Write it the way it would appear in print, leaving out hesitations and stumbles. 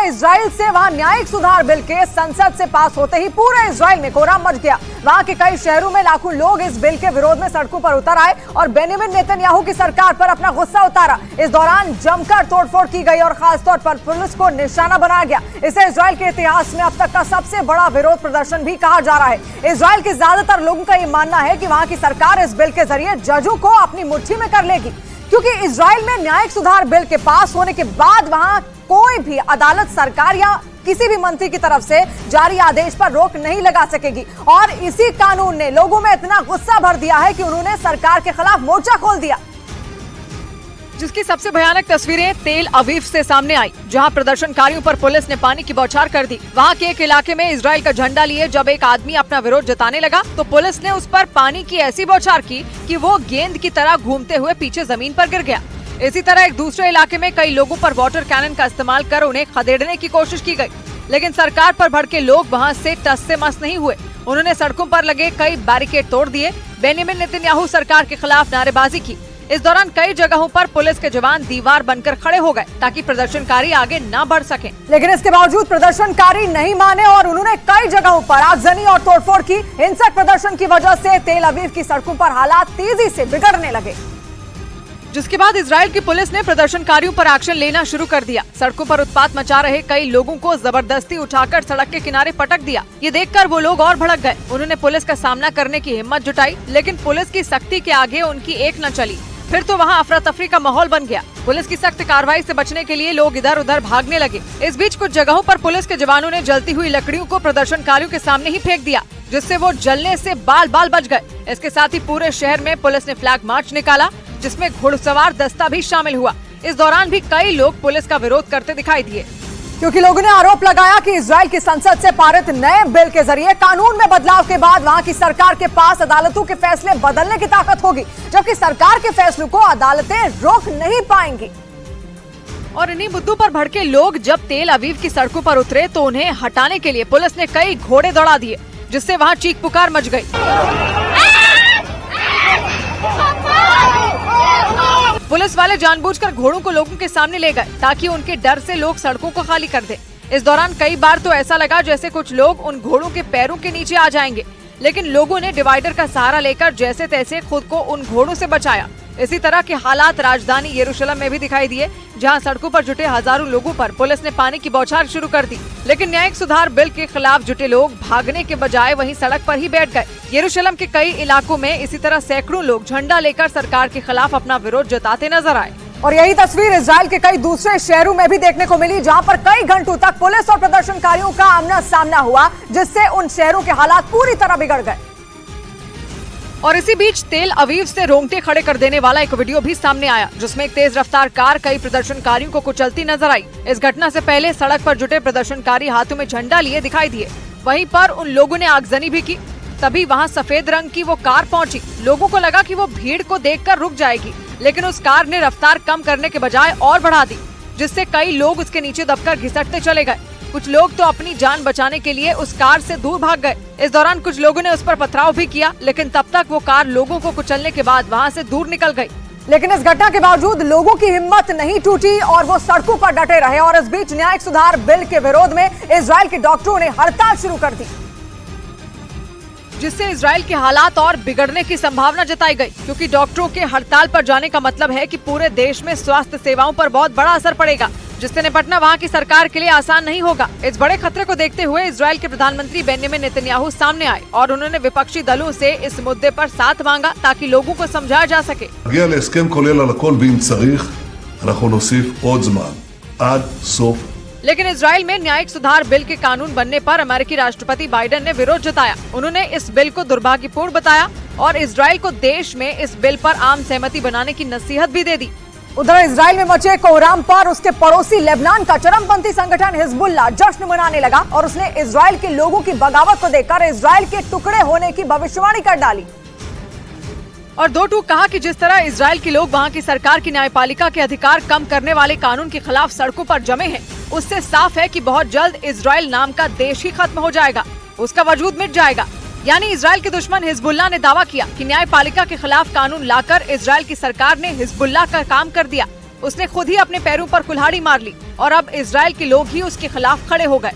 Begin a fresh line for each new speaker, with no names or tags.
Israel से वहां न्यायिक सुधार बिल के संसद से पास होते ही पूरे इजराइल में कोहराम मच गया। वहां के कई शहरों में लाखों लोग इस बिल के विरोध में सड़कों पर उतर आए और बेंजामिन नेतन्याहू की सरकार पर अपना गुस्सा उतारा। इस दौरान जमकर तोड़फोड़ की गई और खासतौर पर पुलिस को निशाना बनाया गया। इसे इजराइल के इतिहास में अब तक का सबसे बड़ा विरोध प्रदर्शन भी कहा जा रहा है। इजराइल के ज्यादातर लोगों का ये मानना है कि वहां की सरकार इस बिल के जरिए जजों को अपनी मुट्ठी में कर लेगी, क्योंकि इजराइल में न्यायिक सुधार बिल के पास होने के बाद वहां कोई भी अदालत सरकार या किसी भी मंत्री की तरफ से जारी आदेश पर रोक नहीं लगा सकेगी। और इसी कानून ने लोगों में इतना गुस्सा भर दिया है कि उन्होंने सरकार के खिलाफ मोर्चा खोल दिया।
जिसकी सबसे भयानक तस्वीरें तेल अवीव से सामने आई, जहां प्रदर्शनकारियों पर पुलिस ने पानी की बौछार कर दी। वहां के एक इलाके में इजराइल का झंडा लिए जब एक आदमी अपना विरोध जताने लगा तो पुलिस ने उस पर पानी की ऐसी बौछार की कि वो गेंद की तरह घूमते हुए पीछे जमीन पर गिर गया। इसी तरह एक दूसरे इलाके में कई लोगों पर वाटर कैनन का इस्तेमाल कर उन्हें खदेड़ने की कोशिश की गई, लेकिन सरकार पर भड़के लोग वहां से टस से मस नहीं हुए। उन्होंने सड़कों पर लगे कई बैरिकेड तोड़ दिए, बेंजामिन नेतन्याहू सरकार के खिलाफ नारेबाजी की। इस दौरान कई जगहों पर पुलिस के जवान दीवार बनकर खड़े हो गए ताकि प्रदर्शनकारी आगे न बढ़ सकें।
लेकिन इसके बावजूद प्रदर्शनकारी नहीं माने और उन्होंने कई जगहों पर आगजनी और तोड़फोड़ की। हिंसक प्रदर्शन की वजह से तेल अवीव की सड़कों पर हालात तेजी से बिगड़ने लगे,
जिसके बाद इजराइल की पुलिस ने प्रदर्शनकारियों पर एक्शन लेना शुरू कर दिया। सड़कों पर उत्पात मचा रहे कई लोगों को जबरदस्ती उठाकर सड़क के किनारे पटक दिया। ये देखकर वो लोग और भड़क गए। उन्होंने पुलिस का सामना करने की हिम्मत जुटाई, लेकिन पुलिस की सख्ती के आगे उनकी एक न चली। फिर तो वहाँ अफरा तफरी का माहौल बन गया। पुलिस की सख्त कार्रवाई से बचने के लिए लोग इधर उधर भागने लगे। इस बीच कुछ जगहों पर पुलिस के जवानों ने जलती हुई लकड़ियों को प्रदर्शनकारियों के सामने ही फेंक दिया, जिससे वो जलने से बाल बाल बच गए। इसके साथ ही पूरे शहर में पुलिस ने फ्लैग मार्च निकाला, जिसमें घुड़सवार दस्ता भी शामिल हुआ। इस दौरान भी कई लोग पुलिस का विरोध करते दिखाई दिए,
क्योंकि लोगों ने आरोप लगाया कि इजराइल की संसद से पारित नए बिल के जरिए कानून में बदलाव के बाद वहां की सरकार के पास अदालतों के फैसले बदलने की ताकत होगी, जबकि सरकार के फैसलों को अदालतें रोक नहीं पाएंगी।
और इन्हीं मुद्दों पर भड़के लोग जब तेल अवीव की सड़कों पर उतरे तो उन्हें हटाने के लिए पुलिस ने कई घोड़े दौड़ा दिए, जिससे वहां चीख पुकार मच गई। पुलिस वाले जानबूझकर घोड़ों को लोगों के सामने ले गए ताकि उनके डर से लोग सड़कों को खाली कर दे। इस दौरान कई बार तो ऐसा लगा जैसे कुछ लोग उन घोड़ों के पैरों के नीचे आ जाएंगे, लेकिन लोगों ने डिवाइडर का सहारा लेकर जैसे तैसे खुद को उन घोड़ों से बचाया। इसी तरह के हालात राजधानी यरूशलेम में भी दिखाई दिए, जहां सड़कों पर जुटे हजारों लोगों पर पुलिस ने पानी की बौछार शुरू कर दी। लेकिन न्यायिक सुधार बिल के खिलाफ जुटे लोग भागने के बजाय वहीं सड़क पर ही बैठ गए। यरूशलेम के कई इलाकों में इसी तरह सैकड़ों लोग झंडा लेकर सरकार के खिलाफ अपना विरोध जताते नजर आए।
और यही तस्वीर इजराइल के कई दूसरे शहरों में भी देखने को मिली, जहां पर कई घंटों तक पुलिस और प्रदर्शनकारियों का आमना सामना हुआ, जिससे उन शहरों के हालात पूरी तरह बिगड़ गए।
और इसी बीच तेल अवीव से रोंगटे खड़े कर देने वाला एक वीडियो भी सामने आया, जिसमें एक तेज रफ्तार कार कई प्रदर्शनकारियों को कुचलती नजर आई। इस घटना से पहले सड़क पर जुटे प्रदर्शनकारी हाथों में झंडा लिए दिखाई दिए। वहीं पर उन लोगों ने आगजनी भी की। तभी वहां सफेद रंग की वो कार पहुंची। लोगों को लगा कि वो भीड़ को देखकर रुक जाएगी, लेकिन उस कार ने रफ्तार कम करने के बजाय और बढ़ा दी, जिससे कई लोग उसके नीचे दबकर घिसटते चले गए। कुछ लोग तो अपनी जान बचाने के लिए उस कार से दूर भाग गए। इस दौरान कुछ लोगों ने उस पर पथराव भी किया, लेकिन तब तक वो कार लोगों को कुचलने के बाद वहां से दूर निकल गई।
लेकिन इस घटना के बावजूद लोगों की हिम्मत नहीं टूटी और वो सड़कों पर डटे रहे। और इस बीच न्यायिक सुधार बिल के विरोध में इजराइल के डॉक्टरों ने हड़ताल शुरू कर दी,
जिससे इजराइल के हालात और बिगड़ने की संभावना जताई गई, क्योंकि डॉक्टरों के हड़ताल पर जाने का मतलब है कि पूरे देश में स्वास्थ्य सेवाओं पर बहुत बड़ा असर पड़ेगा, जिससे निपटना वहां की सरकार के लिए आसान नहीं होगा। इस बड़े खतरे को देखते हुए इजराइल के प्रधानमंत्री बेंजामिन नेतन्याहू सामने आए और उन्होंने विपक्षी दलों से इस मुद्दे पर साथ मांगा ताकि लोगों को समझाया जा सके। लेकिन इजराइल में न्यायिक सुधार बिल के कानून बनने पर अमेरिकी राष्ट्रपति बाइडेन ने विरोध जताया। उन्होंने इस बिल को दुर्भाग्यपूर्ण बताया और इजराइल को देश में इस बिल पर आम सहमति बनाने की नसीहत भी दे दी।
उधर इजराइल में मचे कोहराम पर उसके पड़ोसी लेबनान का चरमपंथी संगठन हिजबुल्लाह जश्न मनाने लगा और उसने इजराइल के लोगों की बगावत को देखकर इजराइल के टुकड़े होने की भविष्यवाणी कर डाली।
और दो टूक कहा कि जिस तरह इजराइल के लोग वहां की सरकार की न्यायपालिका के अधिकार कम करने वाले कानून के खिलाफ सड़कों पर जमे हैं, उससे साफ है कि बहुत जल्द इजराइल नाम का देश ही खत्म हो जाएगा, उसका वजूद मिट जाएगा। यानी इजराइल के दुश्मन हिजबुल्लाह ने दावा किया कि न्यायपालिका के खिलाफ कानून लाकर इजराइल की सरकार ने हिजबुल्लाह का काम कर दिया। उसने खुद ही अपने पैरों पर कुल्हाड़ी मार ली और अब इजराइल के लोग ही उसके खिलाफ खड़े हो गए।